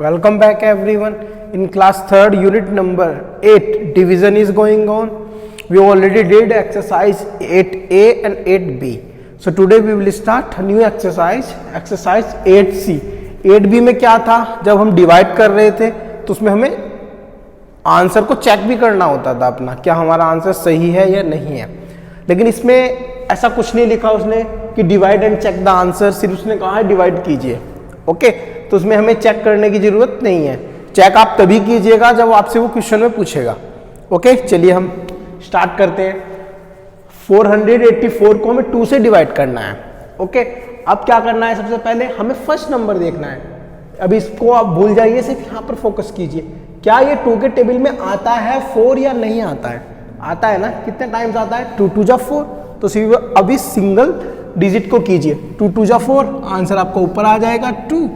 Welcome back everyone. In class 3rd unit number 8 division is going on. We already did exercise 8a and 8b. So today we will start a new exercise 8c. 8b में क्या था, जब हम divide कर रहे थे तो उसमें हमें आंसर को चेक भी करना होता था अपना, क्या हमारा आंसर सही है या नहीं है। लेकिन इसमें ऐसा कुछ नहीं लिखा उसने कि divide and check the answer, सिर्फ उसने कहा है डिवाइड कीजिए। ओके, तो उसमें हमें चेक करने की जरूरत नहीं है। चेक आप तभी कीजिएगा जब आपसे वो क्वेश्चन में पूछेगा। ओके, चलिए हम स्टार्ट करते हैं। 484 को हमें 2 से डिवाइड करना है। ओके, अब क्या करना है, सबसे पहले हमें फर्स्ट नंबर देखना है। अभी इसको आप भूल जाइए, सिर्फ यहाँ पर फोकस कीजिए। क्या ये 2 के टेबल में आता है 4 या नहीं आता है? आता है ना। कितने टाइम्स आता है? 2 2 जा 4। तो सिर्फ अभी सिंगल डिजिट को कीजिए। 2 2 जा 4, आंसर आपको ऊपर आ जाएगा 2।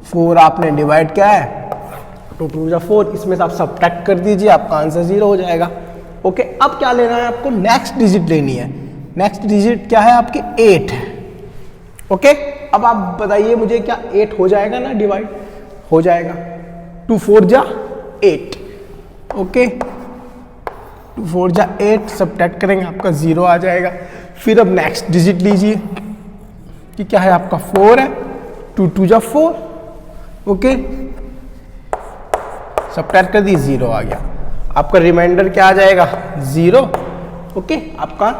4 आपने डिवाइड किया है, 2 2 जा 4, इसमें से आप सब्ट्रैक्ट कर दीजिए, आपका आंसर 0 हो जाएगा। ओके, अब क्या लेना है आपको? नेक्स्ट डिजिट लेनी है। नेक्स्ट डिजिट क्या है आपकी? 8 है। ओके, अब आप बताइए मुझे, क्या 8 हो जाएगा ना डिवाइड? हो जाएगा। 2 4 जा 8। ओके, 2 4 जा 8, सब्ट्रैक्ट करेंगे, आपका 0 आ जाएगा। फिर अब नेक्स्ट डिजिट लीजिए कि क्या है आपका? 4 है। 2 2 जा 4। ओके, सब्ट्रैक्ट कर दी, 0 आ गया। आपका रिमाइंडर क्या आ जाएगा? 0। ओके, आपका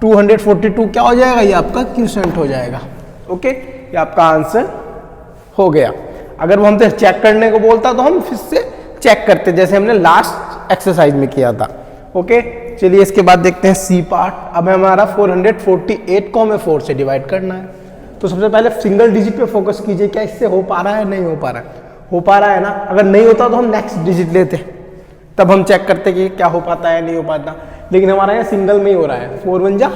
242 क्या हो जाएगा? ये आपका क्वोशिएंट हो जाएगा। ओके, ये आपका आंसर हो गया। अगर वो हमसे चेक करने को बोलता तो हम फिर से चेक करते, जैसे हमने लास्ट एक्सरसाइज में किया था। ओके, चलिए इसके बाद देखते हैं सी पार्ट। अब हमारा 448 को हमें 4 से डिवाइड करना है। तो सबसे पहले सिंगल डिजिट पे फोकस कीजिए, क्या इससे हो पा रहा है? नहीं हो पा रहा है। हो पा रहा है ना। अगर नहीं होता तो हम नेक्स्ट डिजिट लेते, तब हम चेक करते कि क्या हो पाता है नहीं हो पाता। लेकिन हमारा यहाँ सिंगल में ही हो रहा है। 4 1 जा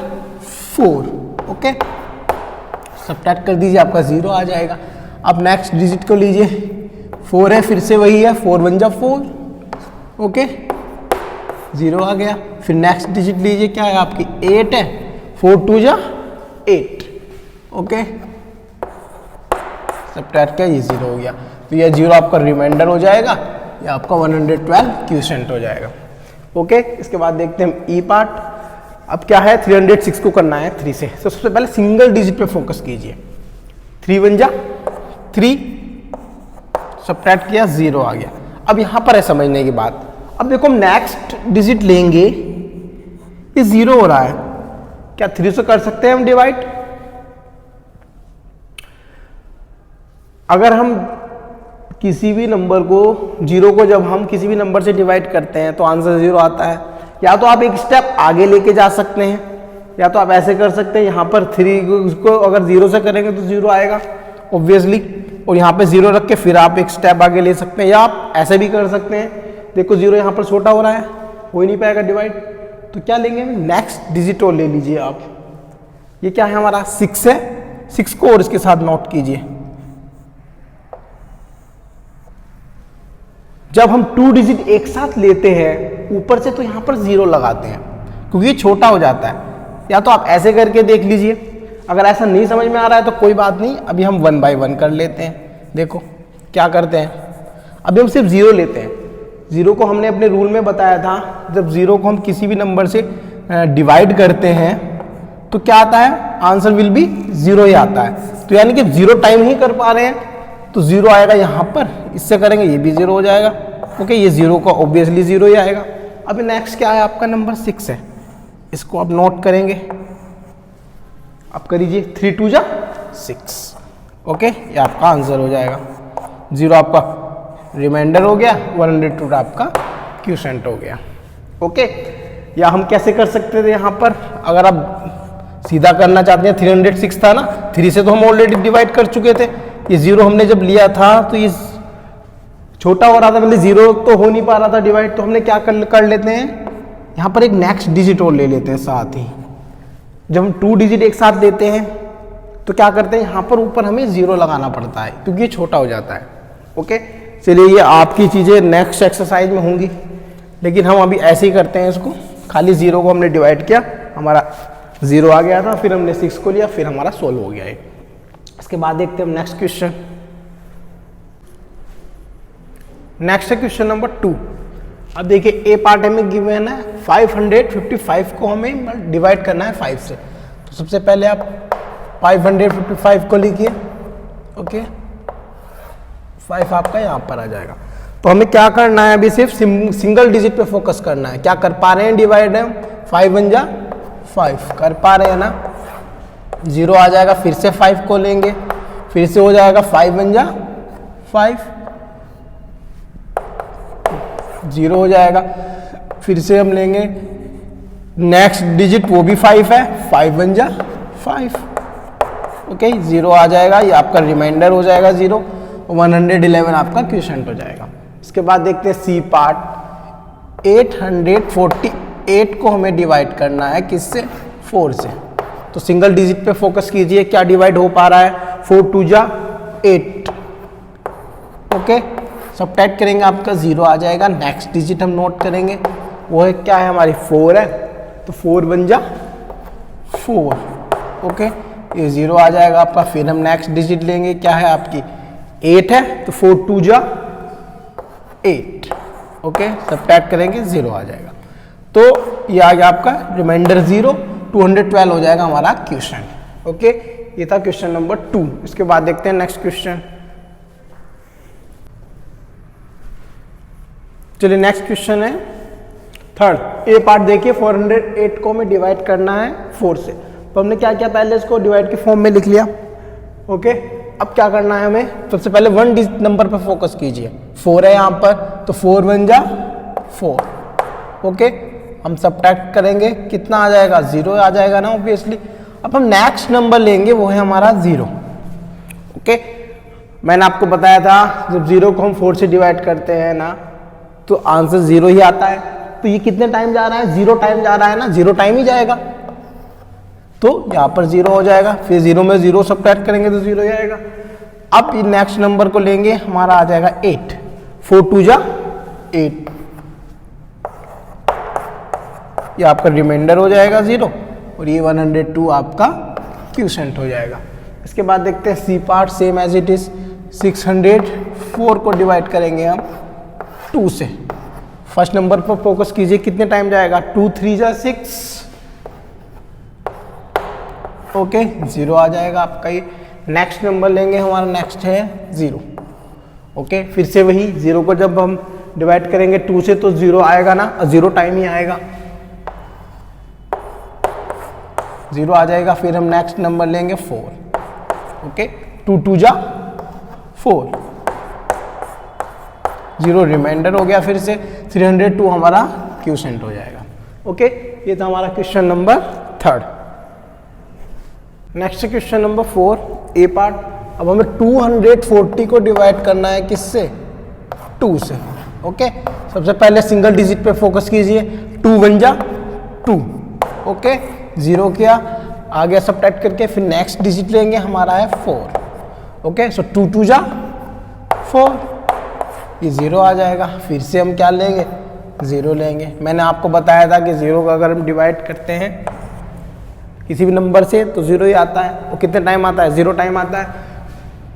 4। ओके, सब्ट्रैक्ट कर दीजिए, आपका 0 आ जाएगा। अब नेक्स्ट डिजिट को लीजिए। 4 है, फिर से वही है, 4 1 जा 4। ओके, 0 आ गया। फिर नेक्स्ट डिजिट लीजिए, क्या है आपकी? 8 है। 4 2 जा 8। ओके, सब्ट्रैक्ट किया, ये 0 हो गया। तो ये 0 आपका रिमाइंडर हो जाएगा, ये आपका 112 क्वोशिएंट हो जाएगा। ओके, इसके बाद देखते हैं हम ई पार्ट। अब क्या है? 306 को करना है 3 से। तो सबसे पहले सिंगल डिजिट पे फोकस कीजिए। 3 1 जा 3, सब्ट्रैक्ट किया, 0 आ गया। अब यहां पर है समझने की बात। अब देखो हम नेक्स्ट डिजिट लेंगे, ये 0 हो रहा है, क्या 3 से कर सकते हैं हम डिवाइड? अगर हम किसी भी नंबर को 0 को जब हम किसी भी नंबर से डिवाइड करते हैं तो आंसर 0 आता है। या तो आप एक स्टेप आगे लेके जा सकते हैं, या तो आप ऐसे कर सकते हैं, यहाँ पर 3 को अगर 0 से करेंगे तो 0 आएगा ऑब्वियसली, और यहाँ पे 0 रख के फिर आप एक स्टेप आगे ले सकते हैं, या आप ऐसे भी कर सकते हैं। देखो 0 यहाँ पर छोटा हो रहा है, हो ही नहीं पाएगा डिवाइड। तो क्या लेंगे? नेक्स्ट डिजिट और ले लीजिए आप। ये क्या है हमारा? 6 है। 6 को और इसके साथ नोट कीजिए। जब हम 2 डिजिट एक साथ लेते हैं ऊपर से तो यहां पर 0 लगाते हैं, क्योंकि ये छोटा हो जाता है। या तो आप ऐसे करके देख लीजिए। अगर ऐसा नहीं समझ में आ रहा है तो कोई बात नहीं, अभी हम 1 बाय 1 कर लेते हैं। देखो क्या करते हैं, अभी हम सिर्फ 0 लेते हैं। 0 को हमने अपने रूल में बताया था, जब 0 को हम किसी भी नंबर से डिवाइड करते हैं तो क्या आता है? आंसर विल बी 0 ही आता है। तो यानी कि 0 टाइम ही कर पा रहे हैं तो 0 आएगा यहाँ पर। इससे करेंगे ये भी 0 हो जाएगा। ओके, ये 0 का ऑब्वियसली 0 ही आएगा। अभी नेक्स्ट क्या है आपका? नंबर 6 है। इसको आप नोट करेंगे, आप करिए 3 2 जा 6। ओके, ये आपका आंसर हो जाएगा। 0 आपका रिमाइंडर हो गया, 102 आपका क्वोशिएंट हो गया। ओके, या हम कैसे कर सकते थे यहाँ पर? अगर आप सीधा करना चाहते हैं, 306 था ना, 3 से तो हम ऑलरेडी डिवाइड कर चुके थे। ये 0 हमने जब लिया था तो ये छोटा हो रहा था, मतलब 0 तो हो नहीं पा रहा था डिवाइड। तो हमने क्या कर लेते हैं, यहाँ पर एक नेक्स्ट डिजिट और ले लेते हैं साथ ही। जब हम 2 डिजिट एक साथ लेते हैं तो क्या करते हैं, यहाँ पर ऊपर हमें 0 लगाना पड़ता है, क्योंकि ये छोटा हो जाता है। ओके, चलिए ये आपकी चीज़ें नेक्स्ट एक्सरसाइज में होंगी, लेकिन हम अभी ऐसे ही करते हैं इसको। खाली 0 को हमने डिवाइड किया, हमारा 0 आ गया था, फिर हमने 6 को लिया, फिर हमारा 16 हो गया है। इसके बाद देखते हैं हम नेक्स्ट क्वेश्चन। नेक्स्ट है क्वेश्चन नंबर 2। अब देखिए ए पार्ट में गिवन है 555 को हमें डिवाइड करना है 5 से। तो सबसे पहले आप 555 को लिखिए, ओके 5 आपका यहाँ पर आ जाएगा। तो हमें क्या करना है, अभी सिर्फ सिंगल डिजिट पे फोकस करना है। क्या कर पा रहे हैं, डिवाइड है 5 1 जा 5 कर पा रहे हैं ना, 0 आ जाएगा। फिर से 5 को लेंगे, फिर से हो जाएगा 5 1 जा 5, 0 हो जाएगा। फिर से हम लेंगे नेक्स्ट डिजिट, वो भी 5 है, 5 1 जा 5, ओके 0 आ जाएगा। ये आपका रिमाइंडर हो जाएगा 0, 111 आपका क्वोशिएंट हो जाएगा। इसके बाद देखते हैं सी पार्ट। 848 को हमें डिवाइड करना है किससे, 4 से। तो सिंगल डिजिट पे फोकस कीजिए, क्या डिवाइड हो पा रहा है, 4 2 जा 8, ओके सबट्रैक्ट करेंगे आपका 0 आ जाएगा। नेक्स्ट डिजिट हम नोट करेंगे, वो है क्या है हमारी 4 है, तो 4 1 जा 4, ओके ये 0 आ जाएगा आपका। फिर हम नेक्स्ट डिजिट लेंगे, क्या है आपकी 8 है, तो 4 2 जा 8, ओके सबट्रैक्ट करेंगे 0 आ जाएगा। तो ये आ गया आपका रिमाइंडर 0, 212 हो जाएगा हमारा क्वेश्चन, ओके ये था क्वेश्चन नंबर 2। इसके बाद देखते हैं नेक्स्ट क्वेश्चन। चलिए नेक्स्ट क्वेश्चन है थर्ड। ए पार्ट देखिए 408 को हमें डिवाइड करना है 4 से। तो हमने क्या किया, पहले इसको डिवाइड के फॉर्म में लिख लिया, ओके अब क्या करना है हमें, सबसे पहले 1 डिजिट नंबर पर फोकस कीजिए। 4 है यहाँ पर, तो 4 1 जा 4, ओके हम सबट्रैक्ट करेंगे, कितना आ जाएगा 0 आ जाएगा ना ऑब्वियसली। अब हम नेक्स्ट नंबर लेंगे, वो है हमारा 0, ओके मैंने आपको बताया था जब 0 को हम 4 से डिवाइड करते हैं ना तो आंसर 0 ही आता है। तो ये कितने टाइम जा रहा है, 0 टाइम जा रहा है ना, 0 टाइम ही जाएगा, तो यहाँ पर 0 हो जाएगा। फिर 0 में 0 सबट्रैक्ट करेंगे तो 0 ही आएगा। अब ये नेक्स्ट नंबर को लेंगे, हमारा आ जाएगा 8, 4 2 जा 8, ये आपका रिमाइंडर हो जाएगा 0 और ये 102 आपका क्वोशिएंट हो जाएगा। इसके बाद देखते हैं C part, same as it is 604 को डिवाइड करेंगे हम 2 से। फर्स्ट नंबर पर फोकस कीजिए, कितने टाइम जाएगा, 2 3 जा 6, ओके 0 आ जाएगा आपका। ये नेक्स्ट नंबर लेंगे, हमारा नेक्स्ट है 0, ओके फिर से वही 0 को जब हम डिवाइड करेंगे 2 से तो 0 आएगा ना, 0 टाइम ही आएगा, 0 आ जाएगा। फिर हम नेक्स्ट नंबर लेंगे 4, ओके 2 2 जा 4, 0 रिमाइंडर हो गया। फिर से 302 हमारा क्वोशिएंट हो जाएगा, ओके ये था हमारा question number 3। Next question number 4 ए पार्ट। अब हमें 240 को डिवाइड करना है किससे, 2 से, ओके सबसे पहले सिंगल डिजिट पे फोकस कीजिए, 2 1 जा 2, ओके 0 किया, आगे सबट्रैक्ट करके फिर नेक्स्ट डिजिट लेंगे, हमारा है 4, ओके सो 2 2 जा 4, ये 0 आ जाएगा। फिर से हम क्या लेंगे, 0 लेंगे। मैंने आपको बताया था कि 0 का अगर हम डिवाइड करते हैं किसी भी नंबर से तो 0 ही आता है। वो कितने टाइम आता है, 0 टाइम आता है।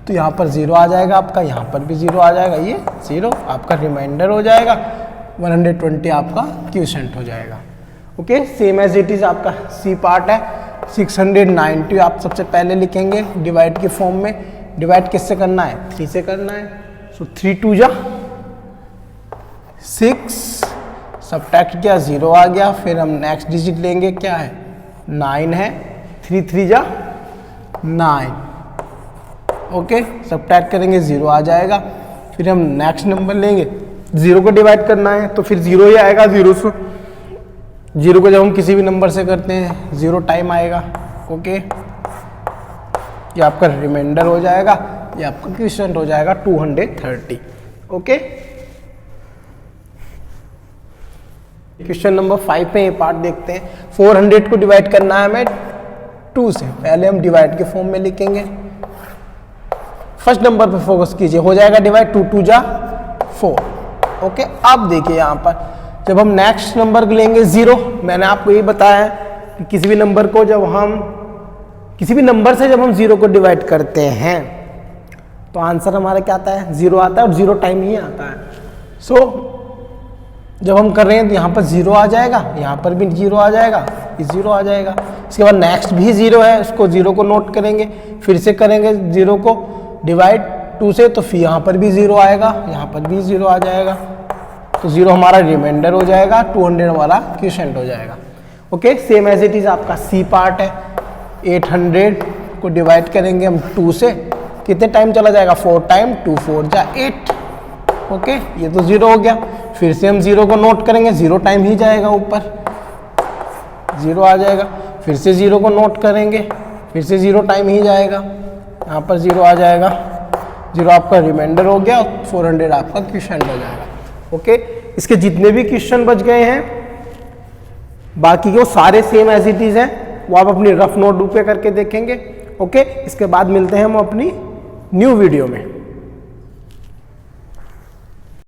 तो यहाँ पर 0 आ जाएगा आपका, यहाँ पर भी 0 आ जाएगा, ये 0 आपका रिमाइंडर हो जाएगा, 120 आपका क्वोशिएंट हो जाएगा, okay same as it is आपका सी पार्ट है। 690 आप सबसे पहले लिखेंगे डिवाइड के फॉर्म में। डिवाइड किससे करना है, 3 से करना है, सो 3 2 जा 6, सबट्रैक्ट किया 0 आ गया। फिर हम नेक्स्ट डिजिट लेंगे, क्या है 9 है, 3 3 जा 9, ओके सबट्रैक्ट करेंगे 0 आ जाएगा। फिर हम नेक्स्ट नंबर लेंगे, 0 को डिवाइड करना है तो फिर 0 ही आएगा। 0 को जब हम किसी भी नंबर से करते हैं 0 टाइम आएगा, ओके ये आपका रिमाइंडर हो जाएगा, ये आपका क्वोशिएंट हो जाएगा 230, ओके। क्वेश्चन नंबर 5 में ये पार्ट देखते हैं। 400 को डिवाइड करना है हमें 2 से। पहले हम डिवाइड के फॉर्म में लिखेंगे, फर्स्ट नंबर पे फोकस कीजिए, हो जाएगा डिवाइड, 2 2 जा 4, ओके। अब देखिए यहाँ पर जब हम नेक्स्ट नंबर लेंगे 0, मैंने आपको ये बताया कि किसी भी नंबर को जब हम किसी भी नंबर से जब हम 0 को डिवाइड करते हैं तो आंसर हमारा क्या आता है, 0 आता है और 0 टाइम ही आता है। सो जब हम कर रहे हैं तो यहाँ पर 0 आ जाएगा, यहाँ पर भी 0 आ जाएगा, ये 0 आ जाएगा। इसके बाद नेक्स्ट भी 0 है, उसको 0 को नोट करेंगे, फिर से करेंगे 0 को डिवाइड 2 से, तो फिर यहाँ पर भी 0 आएगा, यहाँ पर भी 0 आ जाएगा, तो 0 हमारा रिमाइंडर हो जाएगा, 200 हमारा क्वोशिएंट हो जाएगा। Okay, same as it is आपका सी पार्ट है। 800 को डिवाइड करेंगे हम 2 से, कितने टाइम चला जाएगा, 4 टाइम, 2 4 जा 8। ओके, ये तो 0 हो गया। फिर से हम 0 को नोट करेंगे, 0 टाइम ही जाएगा, ऊपर 0 आ जाएगा। फिर से 0 को नोट करेंगे, फिर से 0 टाइम ही जाएगा, यहाँ पर 0 आ जाएगा, 0 आपका रिमाइंडर हो गया, 400 आपका क्वोशिएंट हो जाएगा। ओके, इसके जितने भी क्वेश्चन बच गए हैं बाकी के वो सारे सेम एज इट इज हैं, वो आप अपनी रफ नोटबुक पे करके देखेंगे। ओके, इसके बाद मिलते हैं हम अपनी न्यू वीडियो में।